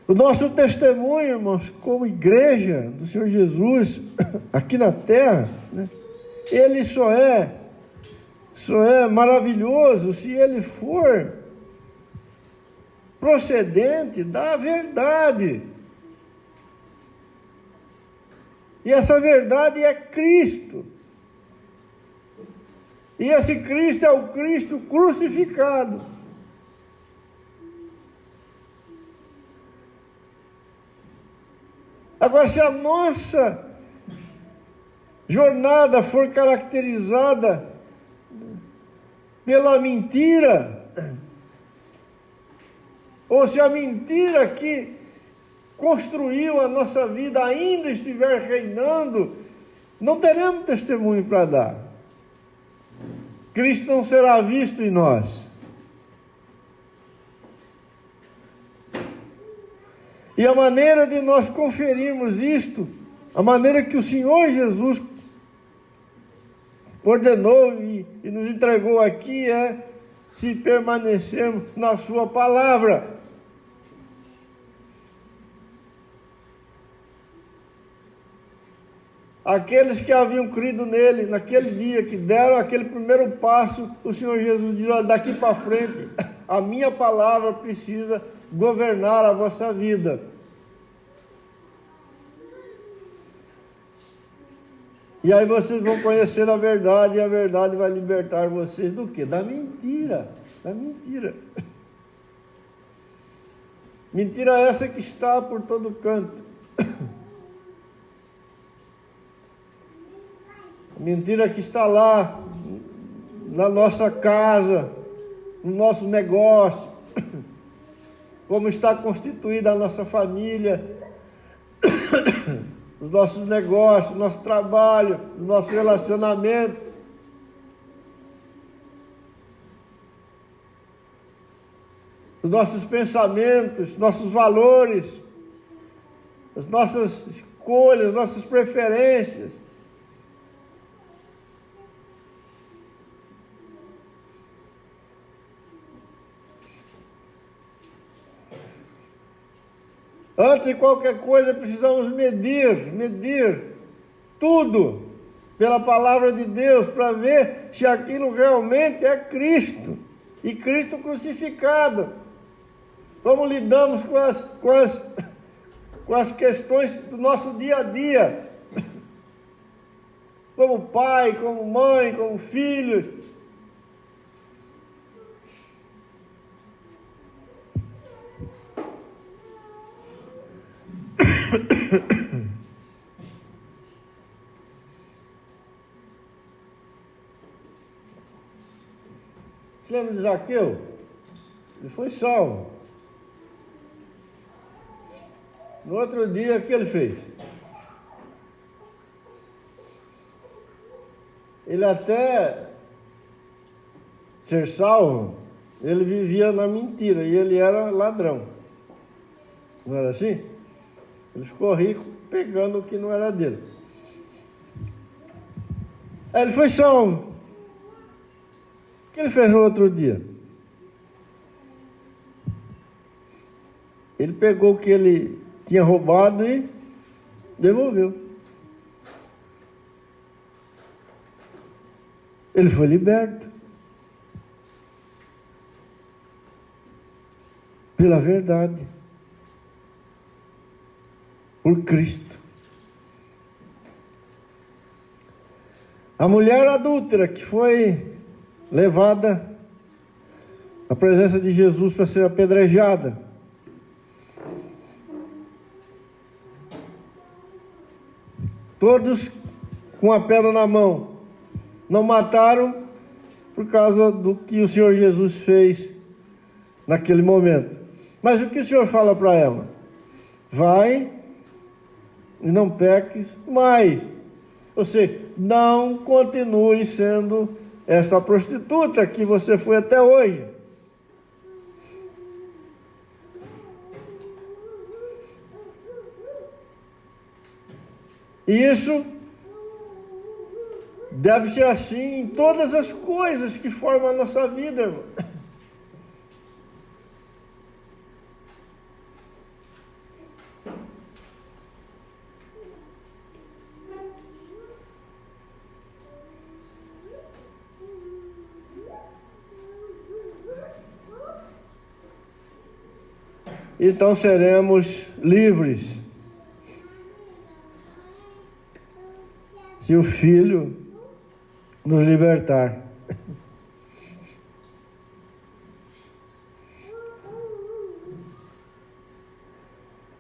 O nosso testemunho, irmãos, como igreja do Senhor Jesus, aqui na terra, né, ele só é maravilhoso se ele for procedente da verdade. E essa verdade é Cristo. E esse Cristo é o Cristo crucificado. Agora, se a nossa jornada for caracterizada pela mentira, ou se a mentira que construiu a nossa vida ainda estiver reinando, não teremos testemunho para dar. Cristo não será visto em nós. E a maneira de nós conferirmos isto, a maneira que o Senhor Jesus ordenou e nos entregou aqui é se permanecermos na sua palavra. Aqueles que haviam crido nele, naquele dia, que deram aquele primeiro passo, o Senhor Jesus diz: olha, daqui para frente, a minha palavra precisa governar a vossa vida. E aí vocês vão conhecer a verdade, e a verdade vai libertar vocês do quê? Da mentira. Da mentira. Mentira essa que está por todo canto. Mentira que está lá, na nossa casa, no nosso negócio, como está constituída a nossa família, os nossos negócios, nosso trabalho, o nosso relacionamento. Os nossos pensamentos, nossos valores, as nossas escolhas, nossas preferências. Antes de qualquer coisa, precisamos medir tudo pela palavra de Deus, para ver se aquilo realmente é Cristo, e Cristo crucificado. Como lidamos com as questões do nosso dia a dia, como pai, como mãe, como filhos. Você lembra de Zaqueu? Ele foi salvo. No outro dia, o que ele fez? Ele até ser salvo, ele vivia na mentira, e ele era ladrão. Não era assim? Ele ficou rico pegando o que não era dele. Aí ele foi salvo. O que ele fez no outro dia? Ele pegou o que ele tinha roubado e devolveu. Ele foi liberto pela verdade, por Cristo. A mulher adúltera que foi levada à presença de Jesus para ser apedrejada. Todos com a pedra na mão. Não mataram por causa do que o Senhor Jesus fez naquele momento. Mas o que o Senhor fala para ela? Vai e não peques mais. Ou seja, não continue sendo esta prostituta que você foi até hoje. E isso deve ser assim em todas as coisas que formam a nossa vida, irmão. Então seremos livres se o Filho nos libertar.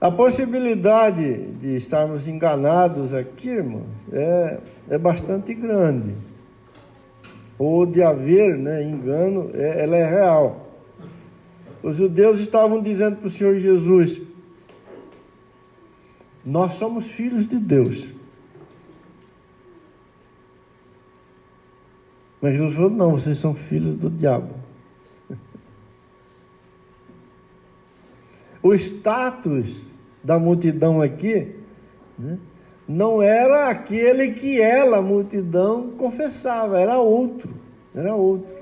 A possibilidade de estarmos enganados aqui, irmãos, é bastante grande. Ou de haver, engano, ela é real. Os judeus estavam dizendo para o Senhor Jesus: nós somos filhos de Deus. Mas Jesus falou: não, vocês são filhos do diabo. O status da multidão aqui, não era aquele que ela, a multidão, confessava, era outro. Era outro.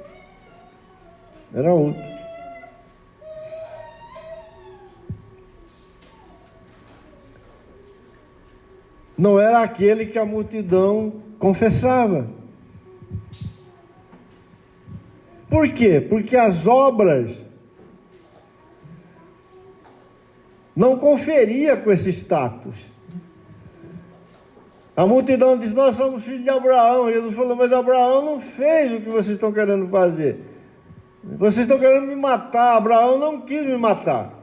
Não era aquele que a multidão confessava. Por quê? Porque as obras não conferia com esse status. A multidão diz: nós somos filhos de Abraão. Jesus falou: mas Abraão não fez o que vocês estão querendo fazer. Vocês estão querendo me matar. Abraão não quis me matar.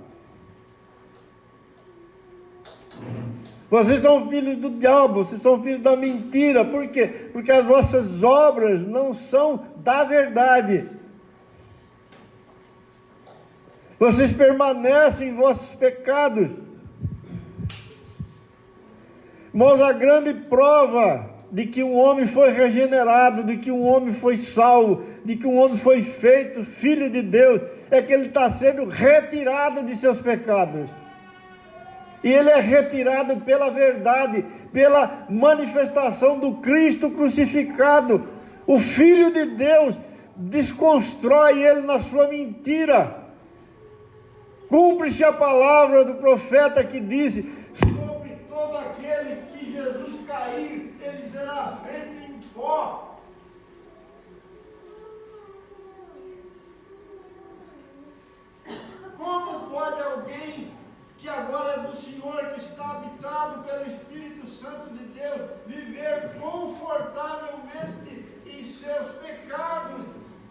Vocês são filhos do diabo, vocês são filhos da mentira. Por quê? Porque as vossas obras não são da verdade. Vocês permanecem em vossos pecados. Irmãos, a grande prova de que um homem foi regenerado, de que um homem foi salvo, de que um homem foi feito filho de Deus, é que ele está sendo retirado de seus pecados. E ele é retirado pela verdade, pela manifestação do Cristo crucificado. O Filho de Deus desconstrói ele na sua mentira. Cumpre-se a palavra do profeta que disse: sobre todo aquele que Jesus cair, ele será feito em pó. Como pode alguém que agora é do Senhor, que está habitado pelo Espírito Santo de Deus, viver confortavelmente em seus pecados?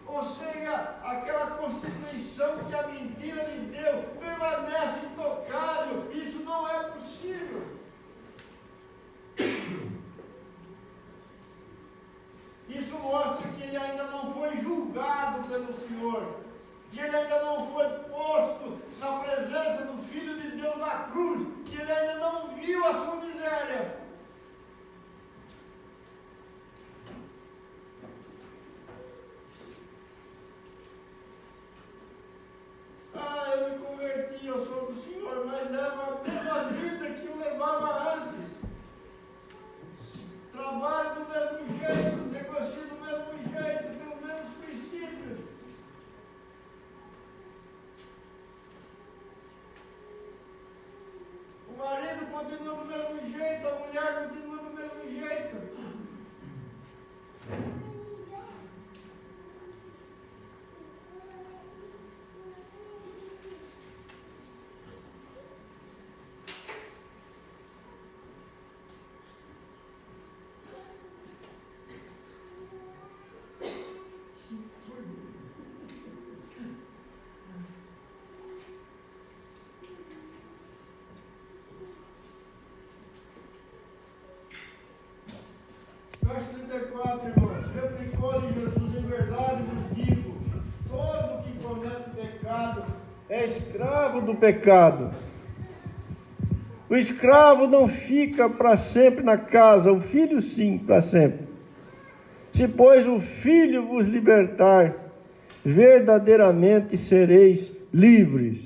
Ou seja, aquela constituição que a mentira lhe deu permanece intocável. Isso não é possível. Isso mostra que ele ainda não foi julgado pelo Senhor, que ele ainda não foi posto na presença do Filho de Deus na cruz, que ele ainda não viu a sua miséria. Eu me converti, eu sou do Senhor, mas levo a mesma vida que eu levava antes. Trabalho do mesmo jeito, negocio do mesmo jeito, tenho os mesmos princípios. O marido continua do mesmo jeito, a mulher continua do mesmo jeito. Verso 34, irmãos: replicou-lhe Jesus: em verdade vos digo, todo que comete pecado é escravo do pecado. O escravo não fica para sempre na casa, o filho sim, para sempre. Se, pois, o Filho vos libertar, verdadeiramente sereis livres.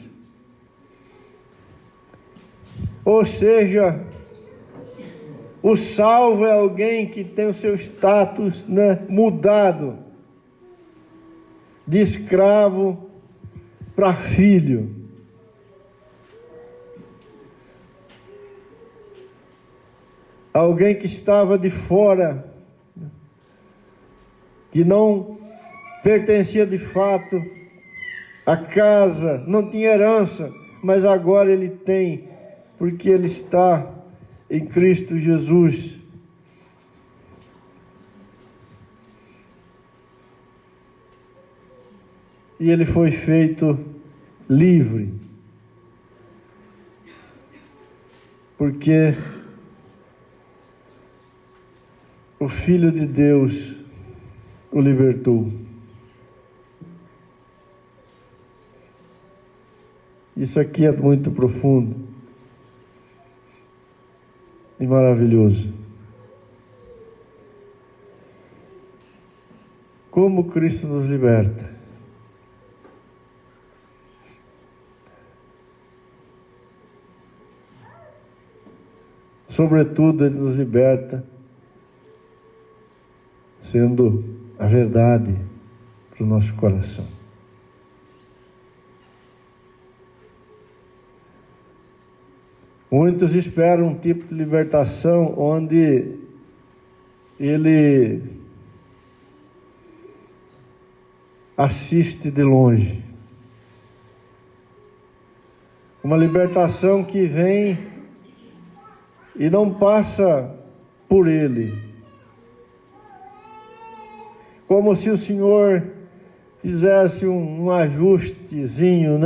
Ou seja, o salvo é alguém que tem o seu status, mudado de escravo para filho. Alguém que estava de fora, que não pertencia de fato à casa, não tinha herança, mas agora ele tem, porque ele está em Cristo Jesus. E ele foi feito livre, porque o Filho de Deus o libertou. Isso aqui é muito profundo e maravilhoso. Como Cristo nos liberta. Sobretudo, Ele nos liberta sendo a verdade para o nosso coração. Muitos esperam um tipo de libertação onde ele assiste de longe. Uma libertação que vem e não passa por ele. Como se o Senhor fizesse um ajustezinho,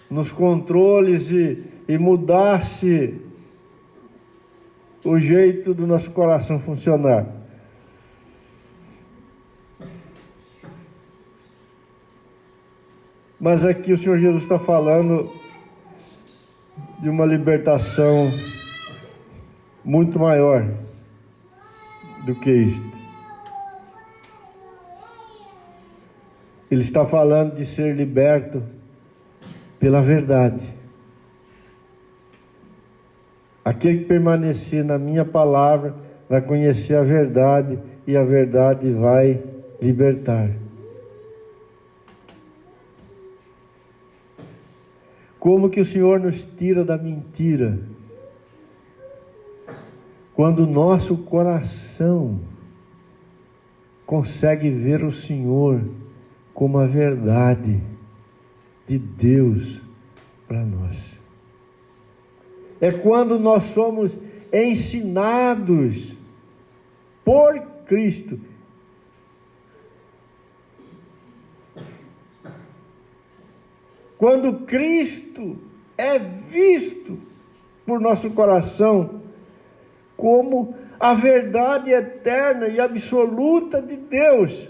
nos controles e mudasse o jeito do nosso coração funcionar. Mas aqui o Senhor Jesus está falando de uma libertação muito maior do que isto. Ele está falando de ser liberto pela verdade. Aquele que permanecer na minha palavra vai conhecer a verdade, e a verdade vai libertar. Como que o Senhor nos tira da mentira? Quando o nosso coração consegue ver o Senhor como a verdade de Deus para nós. É quando nós somos ensinados por Cristo. Quando Cristo é visto por nosso coração como a verdade eterna e absoluta de Deus,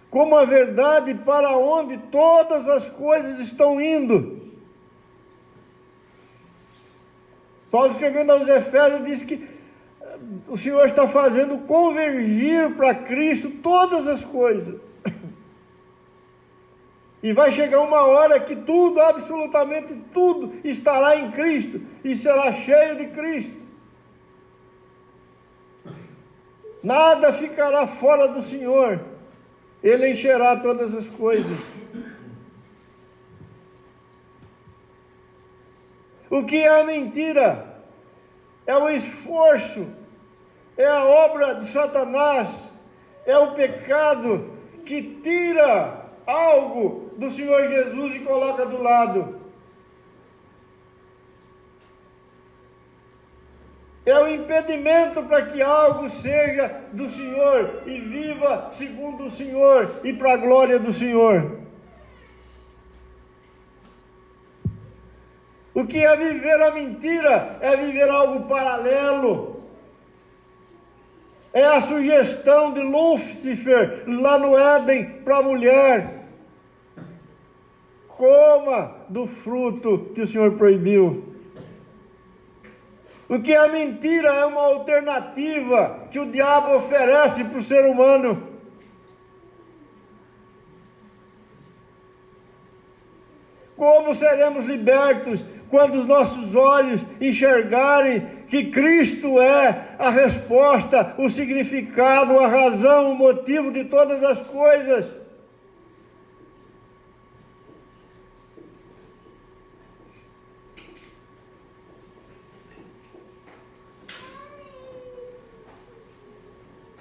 como a verdade para onde todas as coisas estão indo. Paulo, escrevendo aos Efésios, diz que o Senhor está fazendo convergir para Cristo todas as coisas. E vai chegar uma hora que tudo, absolutamente tudo, estará em Cristo e será cheio de Cristo. Nada ficará fora do Senhor. Ele encherá todas as coisas. O que é a mentira? É o esforço, é a obra de Satanás, é o pecado que tira algo do Senhor Jesus e coloca do lado. É o impedimento para que algo seja do Senhor e viva segundo o Senhor e para a glória do Senhor. O que é viver a mentira? É viver algo paralelo. É a sugestão de Lúcifer lá no Éden para a mulher. Coma do fruto que o Senhor proibiu. Porque a mentira é uma alternativa que o diabo oferece para o ser humano. Como seremos libertos quando os nossos olhos enxergarem que Cristo é a resposta, o significado, a razão, o motivo de todas as coisas?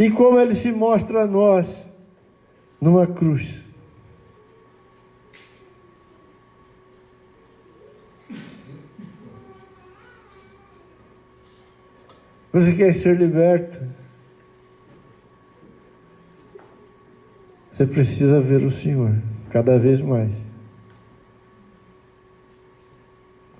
E como Ele se mostra a nós numa cruz. Você quer ser liberto? Você precisa ver o Senhor cada vez mais.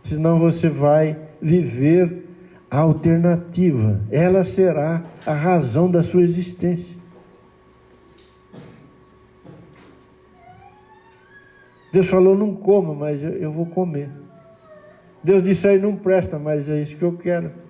Senão você vai viver a alternativa. Ela será a razão da sua existência. Deus falou, não coma, mas eu vou comer. Deus disse aí, não presta, mas é isso que eu quero.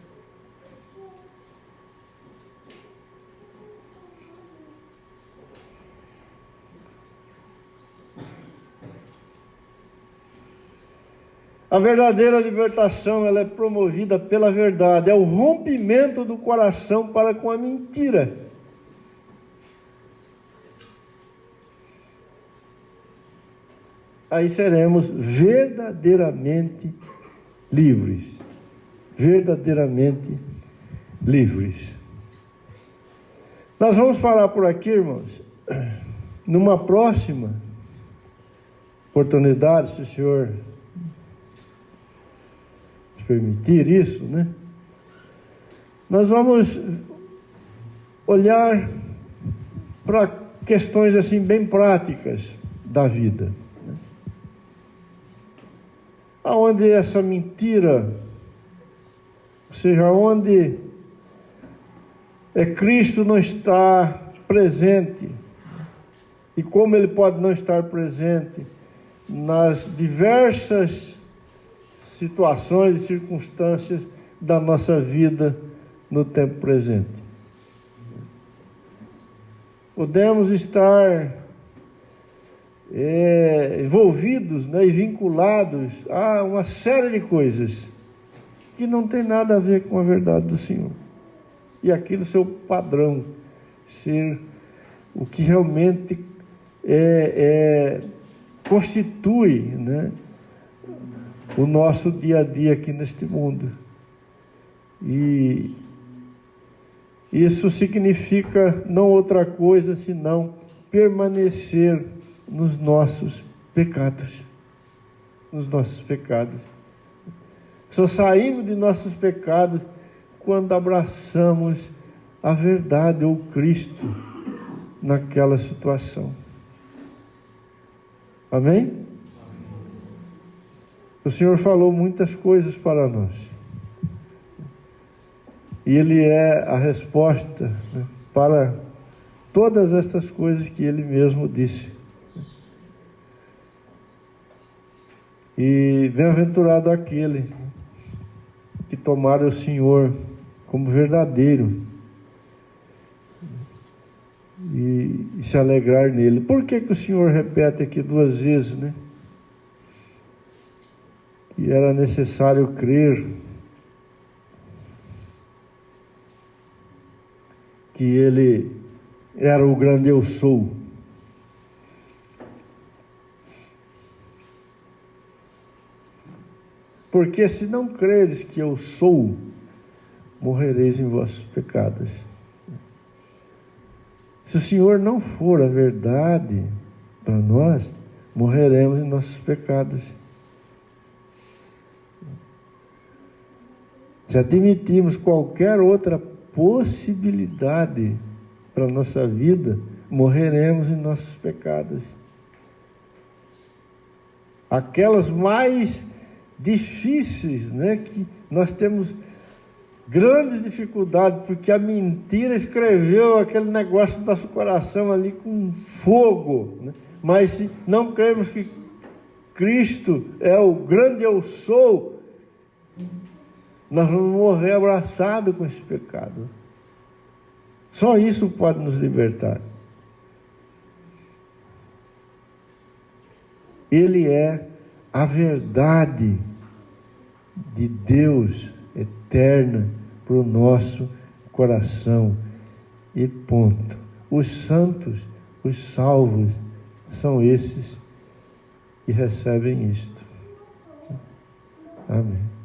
A verdadeira libertação, ela é promovida pela verdade, é o rompimento do coração para com a mentira. Aí seremos verdadeiramente livres. Verdadeiramente livres. Nós vamos parar por aqui, irmãos. Numa próxima oportunidade, se o Senhor permitir isso, né? Nós vamos olhar para questões assim bem práticas da vida, né? Aonde essa mentira, ou seja, onde Cristo não está presente, e como Ele pode não estar presente nas diversas situações e circunstâncias da nossa vida no tempo presente. Podemos estar envolvidos, né, e vinculados a uma série de coisas que não tem nada a ver com a verdade do Senhor. E aquilo seu padrão, ser o que realmente constitui, né, o nosso dia a dia aqui neste mundo. E isso significa não outra coisa senão permanecer nos nossos pecados. Nos nossos pecados. Só saímos de nossos pecados quando abraçamos a verdade ou Cristo naquela situação. Amém? O Senhor falou muitas coisas para nós. E Ele é a resposta, né, para todas estas coisas que Ele mesmo disse. E bem-aventurado aquele que tomar o Senhor como verdadeiro e se alegrar nele. Por que o Senhor repete aqui duas vezes, né? E era necessário crer que Ele era o grande eu sou. Porque se não creres que eu sou, morrereis em vossos pecados. Se o Senhor não for a verdade para nós, morreremos em nossos pecados. Se admitirmos qualquer outra possibilidade para a nossa vida, morreremos em nossos pecados. Aquelas mais difíceis, né, que nós temos grandes dificuldades, porque a mentira escreveu aquele negócio do nosso coração ali com fogo, né? Mas se não cremos que Cristo é o grande eu sou, Nós vamos morrer abraçados com esse pecado. Só isso pode nos libertar. Ele é a verdade de Deus eterna para o nosso coração. E ponto. Os santos, os salvos, são esses que recebem isto. Amém.